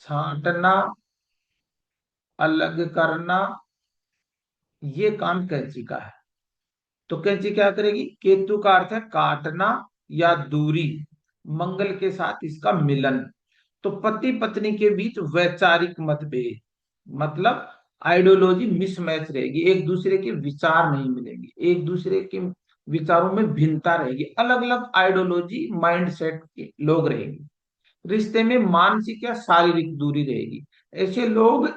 Speaker 1: छांटना, अलग करना, ये काम कैंची का है। तो कैंची क्या करेगी? केतु का अर्थ है काटना या दूरी, मंगल के साथ इसका मिलन। तो पति पत्नी के बीच वैचारिक मतभेद, मतलब आइडियोलॉजी मिसमैच रहेगी, एक दूसरे के विचार नहीं मिलेंगे, एक दूसरे के विचारों में भिन्नता रहेगी, अलग अलग आइडियोलॉजी माइंड सेट के लोग रहेंगे। रिश्ते में मानसिक या शारीरिक दूरी रहेगी। ऐसे लोग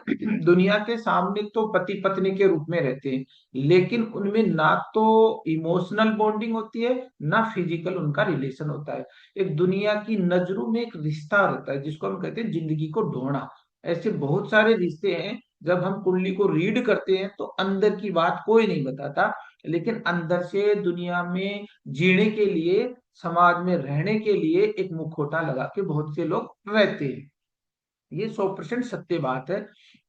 Speaker 1: दुनिया के सामने तो पति पत्नी के रूप में रहते हैं, लेकिन उनमें ना तो इमोशनल बॉन्डिंग होती है, ना फिजिकल उनका रिलेशन होता है। एक दुनिया की नजरों में एक रिश्ता रहता है, जिसको हम कहते हैं जिंदगी को ढोना। ऐसे बहुत सारे रिश्ते हैं, जब हम कुंडली को रीड करते हैं तो अंदर की बात कोई नहीं बताता, लेकिन अंदर से दुनिया में जीने के लिए, समाज में रहने के लिए एक मुखौटा लगा के बहुत से लोग रहते हैं। ये 100% सत्य बात है।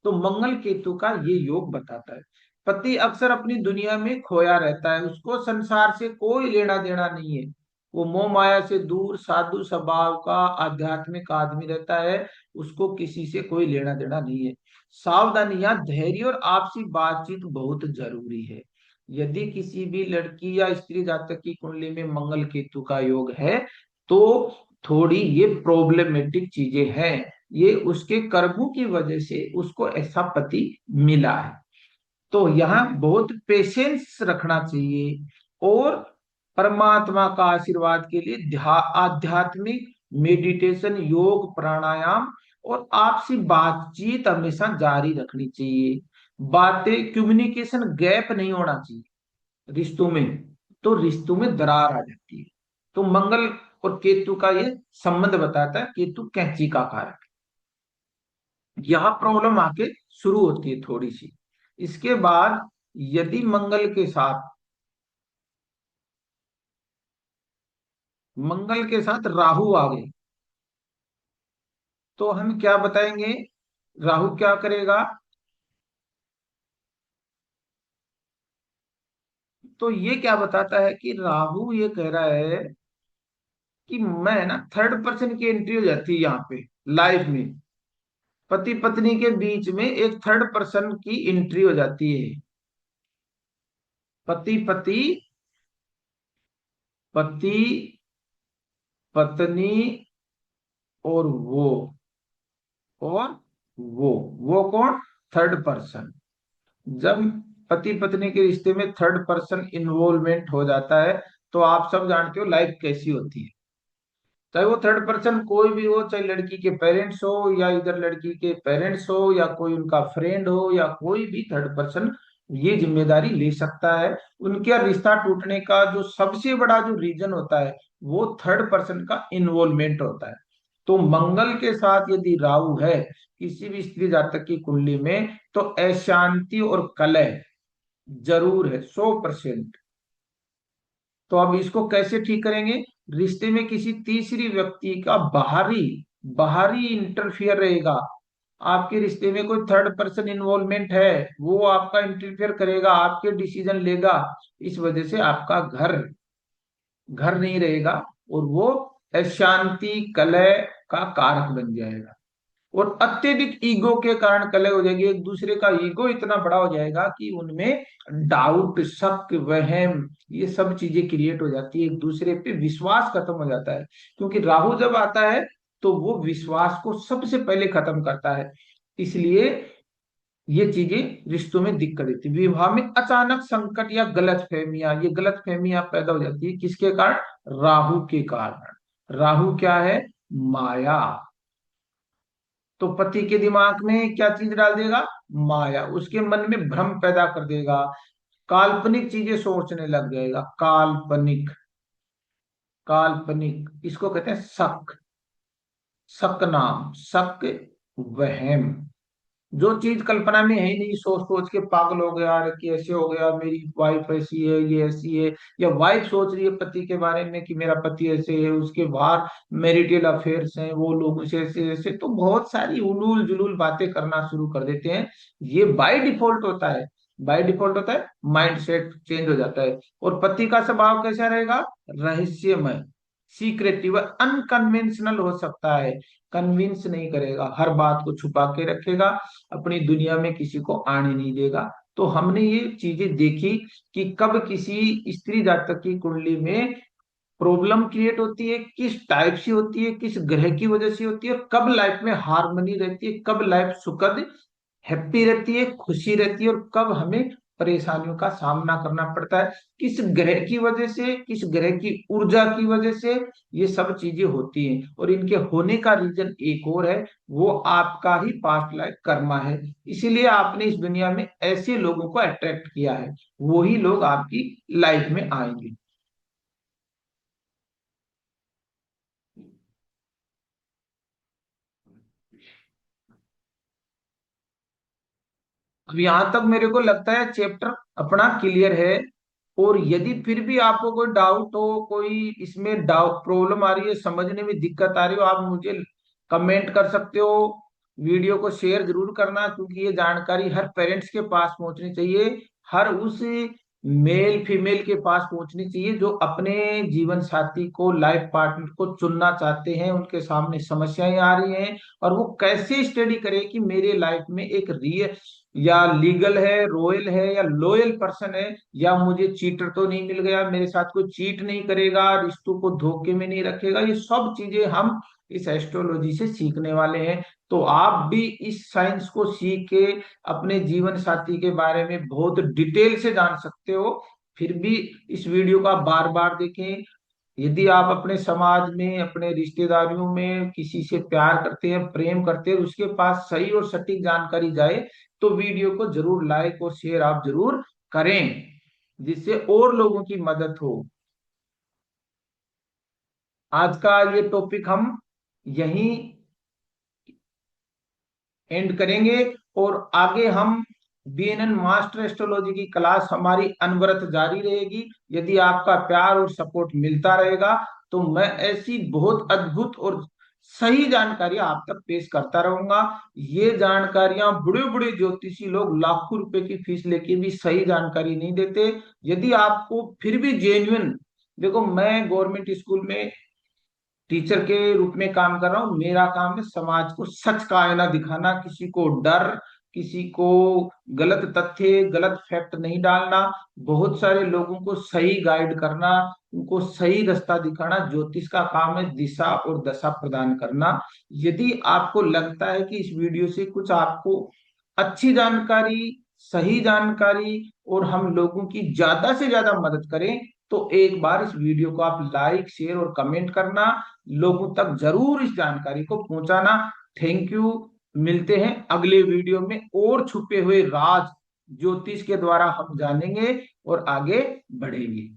Speaker 1: तो मंगल केतु का ये योग बताता है। पति अक्सर अपनी दुनिया में खोया रहता है, उसको संसार से कोई लेना देना नहीं है। वो मोह माया से दूर, साधु स्वभाव का आध्यात्मिक आदमी रहता है, उसको किसी से कोई लेना देना नहीं है। सावधानियां, धैर्य और आपसी बातचीत बहुत जरूरी है। यदि किसी भी लड़की या स्त्री जातक की कुंडली में मंगल केतु का योग है, तो थोड़ी ये प्रॉब्लमेटिक चीजें हैं। ये उसके कर्मों की वजह से उसको ऐसा पति मिला है। तो यहाँ बहुत पेशेंस रखना चाहिए, और परमात्मा का आशीर्वाद के लिए आध्यात्मिक मेडिटेशन, योग, प्राणायाम और आपसी बातचीत हमेशा जारी रखनी चाहिए। बातें, कम्युनिकेशन गैप नहीं होना चाहिए रिश्तों में, तो रिश्तों में दरार आ जाती है। तो मंगल और केतु का ये संबंध बताता है। केतु कैंची का कारक, यह प्रॉब्लम आके शुरू होती है थोड़ी सी। इसके बाद यदि मंगल के साथ राहु आ गए, तो हम क्या बताएंगे? राहु क्या करेगा? तो ये क्या बताता है कि राहु ये कह रहा है कि मैं ना, थर्ड पर्सन की एंट्री हो जाती है यहाँ पे लाइफ में। पति पत्नी के बीच में एक थर्ड पर्सन की एंट्री हो जाती है। पति पति, पति पत्नी, और और वो कौन? Third person. जब पति पत्नी के रिश्ते में थर्ड पर्सन इन्वॉल्वमेंट हो जाता है, तो आप सब जानते हो लाइफ कैसी होती है। चाहे वो थर्ड पर्सन कोई भी हो, चाहे लड़की के पेरेंट्स हो, या इधर लड़की के पेरेंट्स हो, या कोई उनका फ्रेंड हो, या कोई भी थर्ड पर्सन ये जिम्मेदारी ले सकता है। उनके रिश्ता टूटने का जो सबसे बड़ा जो रीजन होता है, वो थर्ड पर्सन का इन्वॉल्वमेंट होता है। तो मंगल के साथ यदि राहु है किसी भी स्त्री जातक की कुंडली में, तो अशांति और कलह जरूर है, 100%। तो अब इसको कैसे ठीक करेंगे? रिश्ते में किसी तीसरी व्यक्ति का बाहरी बाहरी इंटरफियर रहेगा। आपके रिश्ते में कोई थर्ड पर्सन इन्वॉल्वमेंट है, वो आपका इंटरफियर करेगा, आपके डिसीजन लेगा। इस वजह से आपका घर घर नहीं रहेगा, और वो अशांति, कलह का कारक बन जाएगा। और अत्यधिक ईगो के कारण कलह हो जाएगी, एक दूसरे का ईगो इतना बड़ा हो जाएगा कि उनमें डाउट, शक, वहम, ये सब चीजें क्रिएट हो जाती है, एक दूसरे पे विश्वास खत्म हो जाता है। क्योंकि राहु जब आता है तो वो विश्वास को सबसे पहले खत्म करता है। इसलिए ये चीजें रिश्तों में दिक्कत देती है। विवाह में अचानक संकट या गलतफहमियां, ये गलतफहमियां पैदा हो जाती है किसके कारण? राहु के कारण। राहु क्या है? माया। तो पति के दिमाग में क्या चीज डाल देगा? माया। उसके मन में भ्रम पैदा कर देगा, काल्पनिक चीजें सोचने लग जाएगा। काल्पनिक, काल्पनिक इसको कहते हैं शक। शक नाम, शक, वहम। जो चीज कल्पना में है ही नहीं, सोच सोच के पागल हो गया, अरे कि ऐसे हो गया, मेरी वाइफ ऐसी है, ये ऐसी है। या वाइफ सोच रही है पति के बारे में कि मेरा पति ऐसे है, उसके बाहर मैरिटल अफेयर्स हैं, वो लोग उसे ऐसे ऐसे, तो बहुत सारी उलूल जुलूल बातें करना शुरू कर देते हैं। ये बाय डिफॉल्ट होता है। बाय डिफॉल्ट होता है, माइंड सेट चेंज हो जाता है। और पति का स्वभाव कैसा रहेगा? रहस्यमय, सीक्रेटिव, अनकन्वेंशनल हो सकता है। कन्विंस नहीं करेगा, हर बात को छुपा के रखेगा, अपनी दुनिया में किसी को आने नहीं देगा। तो हमने ये चीजें देखी कि कब किसी स्त्री जातक की कुंडली में प्रॉब्लम क्रिएट होती है, किस टाइप से होती है, किस ग्रह की वजह से होती है, और कब लाइफ में हार्मनी रहती है, कब लाइफ सुखद हैप्पी रहती है, खुशी रहती है, और कब हमें परेशानियों का सामना करना पड़ता है, किस ग्रह की वजह से, किस ग्रह की ऊर्जा की वजह से ये सब चीजें होती हैं। और इनके होने का रीजन एक और है, वो आपका ही पास्ट लाइफ कर्मा है। इसीलिए आपने इस दुनिया में ऐसे लोगों को अट्रैक्ट किया है, वही लोग आपकी लाइफ में आएंगे। अब यहां तक मेरे को लगता है चैप्टर अपना क्लियर है। और यदि फिर भी आपको कोई डाउट हो, कोई इसमें डाउट प्रॉब्लम आ रही है, समझने में दिक्कत आ रही हो, आप मुझे कमेंट कर सकते हो। वीडियो को शेयर जरूर करना, क्योंकि ये जानकारी हर पेरेंट्स के पास पहुंचनी चाहिए, हर उस मेल फीमेल के पास पहुंचनी चाहिए जो अपने जीवन साथी को, लाइफ पार्टनर को चुनना चाहते हैं। उनके सामने समस्याएं आ रही हैं, और वो कैसे स्टडी करे कि मेरे लाइफ में एक रियल या लीगल है, रॉयल है, या लॉयल पर्सन है, या मुझे चीटर तो नहीं मिल गया, मेरे साथ कोई चीट नहीं करेगा, रिश्तों को धोखे में नहीं रखेगा। ये सब चीजें हम इस एस्ट्रोलॉजी से सीखने वाले हैं। तो आप भी इस साइंस को सीख के अपने जीवन साथी के बारे में बहुत डिटेल से जान सकते हो। फिर भी इस वीडियो को आप बार बार देखें। यदि आप अपने समाज में, अपने रिश्तेदारियों में किसी से प्यार करते हैं, प्रेम करते हैं, उसके पास सही और सटीक जानकारी जाए, तो वीडियो को जरूर लाइक और शेयर आप जरूर करें, जिससे और लोगों की मदद हो। आज का ये टॉपिक हम यहीं एंड करेंगे, और आगे हम बीएनएन मास्टर एस्ट्रोलॉजी की क्लास हमारी अनवरत जारी रहेगी। यदि आपका प्यार और सपोर्ट मिलता रहेगा, तो मैं ऐसी बहुत अद्भुत और सही जानकारी आप तक पेश करता रहूंगा। ये जानकारियां बड़े बड़े ज्योतिषी लोग लाखों रुपए की फीस लेके भी सही जानकारी नहीं देते। यदि आपको फिर भी जेन्युइन, देखो मैं गवर्नमेंट स्कूल में टीचर के रूप में काम कर रहा हूँ, मेरा काम है समाज को सच का आईना दिखाना, किसी को डर, किसी को गलत तथ्य, गलत फैक्ट नहीं डालना, बहुत सारे लोगों को सही गाइड करना, उनको सही रास्ता दिखाना। ज्योतिष का काम है दिशा और दशा प्रदान करना। यदि आपको लगता है कि इस वीडियो से कुछ आपको अच्छी जानकारी, सही जानकारी, और हम लोगों की ज्यादा से ज्यादा मदद करें, तो एक बार इस वीडियो को आप लाइक, शेयर और कमेंट करना, लोगों तक जरूर इस जानकारी को पहुंचाना। Thank you. मिलते हैं अगले वीडियो में, और छुपे हुए राज ज्योतिष के द्वारा हम जानेंगे और आगे बढ़ेंगे।